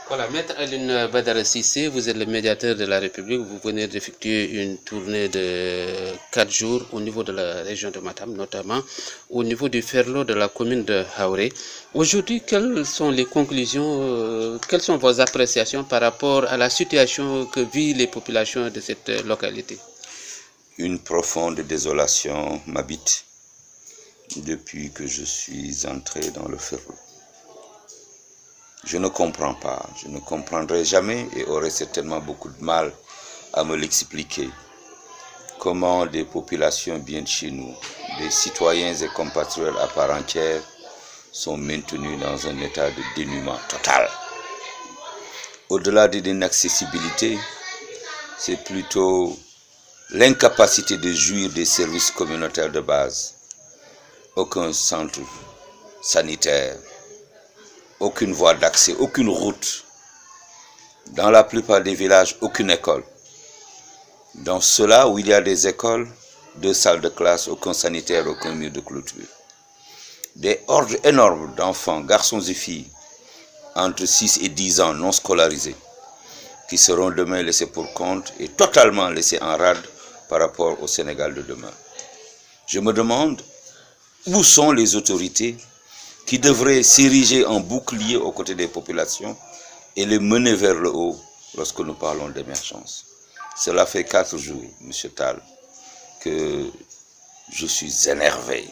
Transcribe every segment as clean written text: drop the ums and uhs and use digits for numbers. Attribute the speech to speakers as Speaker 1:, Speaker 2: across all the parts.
Speaker 1: Voilà, Maître Alioune Badara Cissé, vous êtes le médiateur de la République. Vous venez d'effectuer une tournée de 4 jours au niveau de la région de Matam, notamment au niveau du Ferlo de la commune de Haoré. Aujourd'hui, quelles sont les conclusions, quelles sont vos appréciations par rapport à la situation que vivent les populations de cette localité?
Speaker 2: Une profonde désolation m'habite depuis que je suis entré dans le Ferlo. Je ne comprends pas, je ne comprendrai jamais et aurai certainement beaucoup de mal à me l'expliquer. Comment des populations bien de chez nous, des citoyens et compatriotes à part entière, sont maintenus dans un état de dénuement total. Au-delà de l'inaccessibilité, c'est plutôt l'incapacité de jouir des services communautaires de base. Aucun centre sanitaire, aucune voie d'accès, aucune route. Dans la plupart des villages, aucune école. Dans ceux-là où il y a des écoles, 2 salles de classe, aucun sanitaire, aucun mur de clôture. Des hordes énormes d'enfants, garçons et filles, entre 6 et 10 ans non scolarisés, qui seront demain laissés pour compte et totalement laissés en rade par rapport au Sénégal de demain. Je me demande où sont les autorités qui devraient s'ériger en bouclier aux côtés des populations et les mener vers le haut lorsque nous parlons d'émergence. Cela fait 4 jours, M. Tal, que je suis énervé.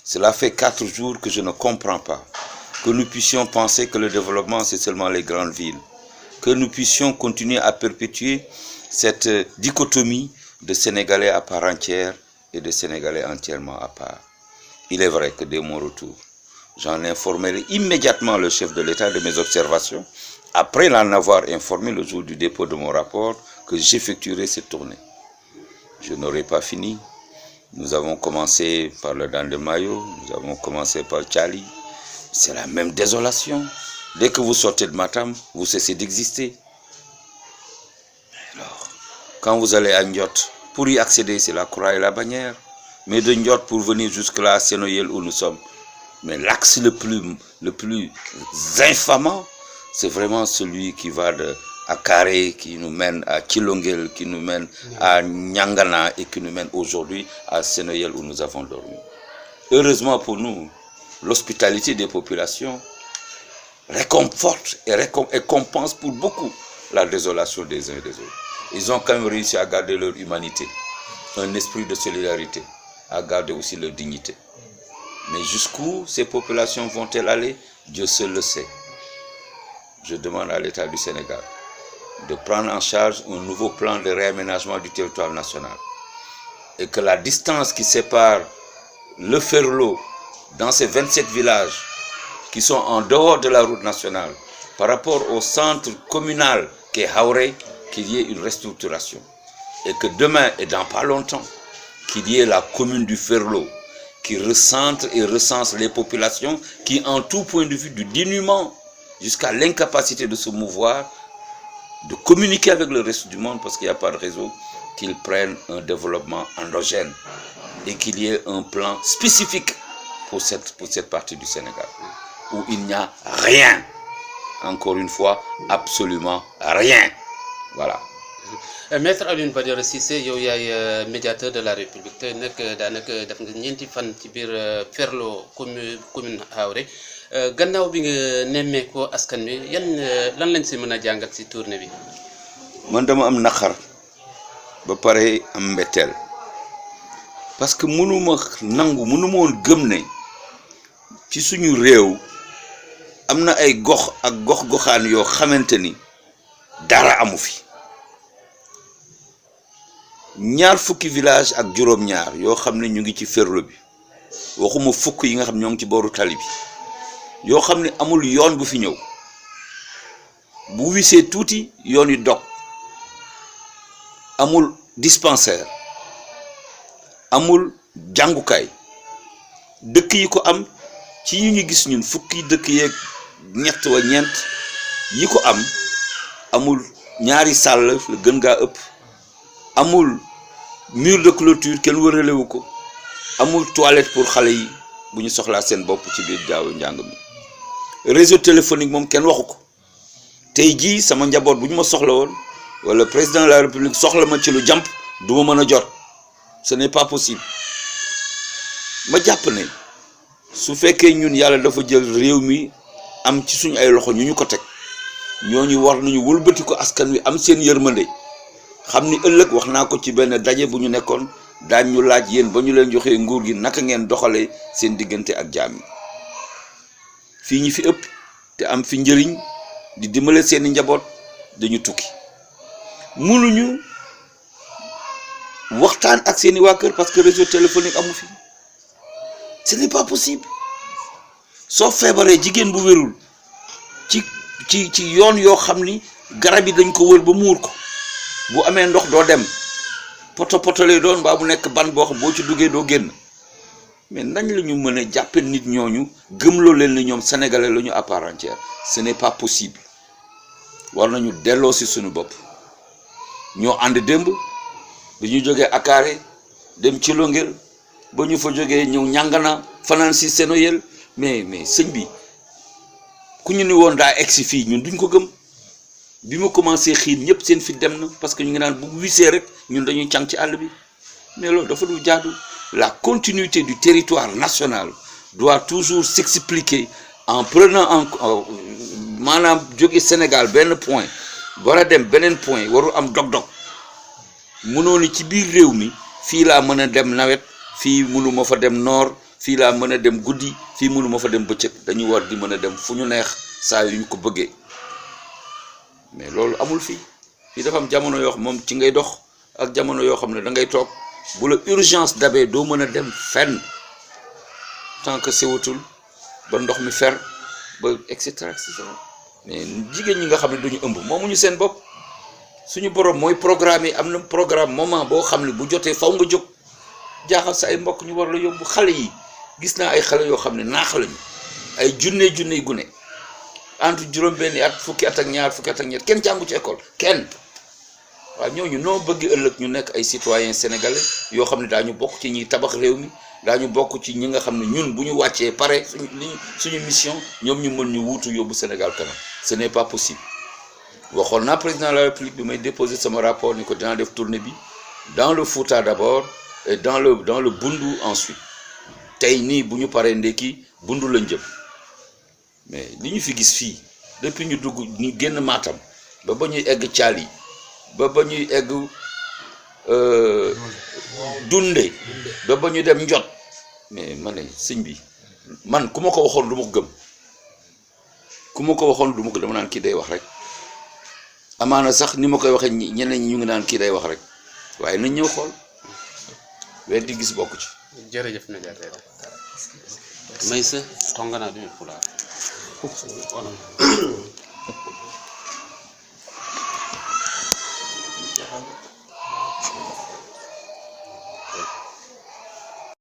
Speaker 2: Cela fait 4 jours que je ne comprends pas que nous puissions penser que le développement, c'est seulement les grandes villes, que nous puissions continuer à perpétuer cette dichotomie de Sénégalais à part entière et de Sénégalais entièrement à part. Il est vrai que dès mon retour, j'en informerai immédiatement le chef de l'État de mes observations, après l'en avoir informé le jour du dépôt de mon rapport, que j'effectuerai cette tournée. Je n'aurai pas fini. Nous avons commencé par le Dandemayo, nous avons commencé par Tchali. C'est la même désolation. Dès que vous sortez de Matam, vous cessez d'exister. Alors, quand vous allez à Ndiot, pour y accéder, c'est la croix et la bannière. Mais de Ndiot pour venir jusque-là à Sénoyel où nous sommes, mais l'axe le plus infamant, c'est vraiment celui qui va à Carré, qui nous mène à Kilongel, qui nous mène à Nyangana et qui nous mène aujourd'hui à Sénoyel où nous avons dormi. Heureusement pour nous, l'hospitalité des populations réconforte et compense pour beaucoup la désolation des uns et des autres. Ils ont quand même réussi à garder leur humanité, un esprit de solidarité, à garder aussi leur dignité. Mais jusqu'où ces populations vont-elles aller? Dieu seul le sait. Je demande à l'État du Sénégal de prendre en charge un nouveau plan de réaménagement du territoire national. Et que la distance qui sépare le Ferlo dans ces 27 villages qui sont en dehors de la route nationale par rapport au centre communal qui est Haoré, qu'il y ait une restructuration. Et que demain et dans pas longtemps, qu'il y ait la commune du Ferlo qui recentre et recense les populations qui, en tout point de vue du dénuement jusqu'à l'incapacité de se mouvoir, de communiquer avec le reste du monde parce qu'il n'y a pas de réseau, qu'ils prennent un développement endogène et qu'il y ait un plan spécifique pour cette partie du Sénégal où il n'y a rien, encore une fois, absolument rien. Voilà.
Speaker 1: Maître Alioune Badara Cissé, yow yaay médiateur de la République te nag daanaka def nga ñeenti fan ci biir Ferlo commune Haoré gannaaw bi nga nemmeekoo askan wi lan lañ si mën a jàngat si tournée bi.
Speaker 2: Man dama am naqar ba pare am mbetteel parce que mënuma woon gëm ne ci suñu réew am na ay gox ak gox-goxaan yoo xamante ni dara amu fi. ñaar fukki village ak juróom-ñaar yoo xam ne ñu ngi ci Ferlo bi waxuma fukk yi nga xam ñoo ngi ci booru tali bi yoo xam ne amul yoon bu fi ñëw bu wisee tuuti yoon yi dog amul dispensaire amul jàngukaay dëkk yi ko am ci yi ñu gis ñun fukki dëkk yeeg ñett wa ñeent yi ko am amul ñaari sàll la gën gaa ëpp amul mur de clôture kenn wëralewu ko amul toilette pour xale yi bu ñu soxlaa seen bopp ci biir jaawu njàng mi réseau téléphonique moom kenn waxu ko tey jii sama njaboot bu ñu ma soxla woon wala président de la république soxla ma ci lu jàmp du ma mën a jot ce n'est pas possible ma jàpp ne su fekkee ñun yàlla dafa jël réew mi am ci suñu ay loxo ñu ko teg ñooñu war nañu wëlbati ko askan wi am seen yërmande xam ni ëllëg wax naa ko ci benn daje bu ñu nekkoon daañ ñu laaj yéen ba ñu leen joxee nguur gi naka ngeen doxalee seen diggante ak jaam yi fii ñi fi ëpp te am fi njëriñ di dimbale seeni njaboot dañu tukki mënuñu waxtaan ak seeni waa kër parce que réseau téléphonique amu fi ce n'est pas possible soo feebaree jigéen bu wérul ci yoon yoo xam ni garab yi dañ ko wër ba muur ko bu amee ndox doo dem poto lay doon mbaa bu nekk ban boo xam boo ci duggee doo génn mais nañ la ñu mën a jàppe nit ñooñu gëmloo leen ni ñoom sénégalais la ñu à part entière ce n'est pas possible war nañu delloo si suñu bopp ñoo ànd démb bi ñu jógee Akaare dem ci Longel ba ñu fa jógee ñëw ñàngana fanaan si Senoyel mais sëñ bi ku ñu ni woon daa egsi fii ñun duñ ko gëm bi mu commencé xiin ñëpp seen fi dem na parce que ñu ngi naan bu wisee rek ñun dañuy càng ci àll bi mais loolu dafa du jaadu la continuité du territoire national doit toujours s'expliquer en prenant en maanaam jóge Sénégal benn point war a dem beneen point warul am dog-dog mënoo ni ci biir réew mi fii laa mën a dem nawet fii mënuma fa dem noor fii laa mën a dem guddi fii mënuma fa dem bëccëg dañu war di mën a dem fu ñu neex saa yu ñu ko bëggee mais loolu amul fii dafa am jamono yoo xam moom ci ngay dox ak jamono yoo xam ne da ngay toog bu la urgence dabee doo mën a dem fenn tant que sewatul ba ndox mi fer ba et cetera mais jigéen ñi nga xam ne duñu ëmb moomuñu seen bopp suñu borom mooy programme yi am na programme moment boo xam ne bu jotee faw nga jóg jaaxal sa ay mbokk ñu war la yóbbu xale yi gis naa ay xale yoo xam ne naax lañu ay junne gune entre juróom-benni at fukki at ak ñaar fukki at ak ñett kenn jàngu ci école kenn waaw ñooñu noo bëgg ëllëg ñu nekk ay citoyens sénégalais yoo xam ne daañu bokk ci ñiy tabax réew mi daañu bokk ci ñi nga xam ne ñun bu ñu wàccee pare suñu mission ñoom ñu mën ñu wuutu yóbbu Sénégal kanam ce n'est pas possible waxoon naa président de la République bi may déposer sama rapport ni ko dinaa def tournée bi dans le Fouta d'abord et dans le Bundu ensuite tey nii bu ñu paree ndekki Bundu lañ jëm mais li ñu fi gis fii depuis ñu dugg ñu génn Matam ba ñuy egg Thiali ba ñuy egg Dunde ba ñu dem Njot mais ma ne sëñ bi man ku ma ko waxoon du ma ko gëm dama naan kii day wax rek amaana sax ni ma koy waxee ñeneen ñi ñu ngi naan kii day wax rek waaye nañ ñëw xool weer di gis bokk ci.
Speaker 1: jërëjëf médiateur Meissa tongana ɗum e pulaar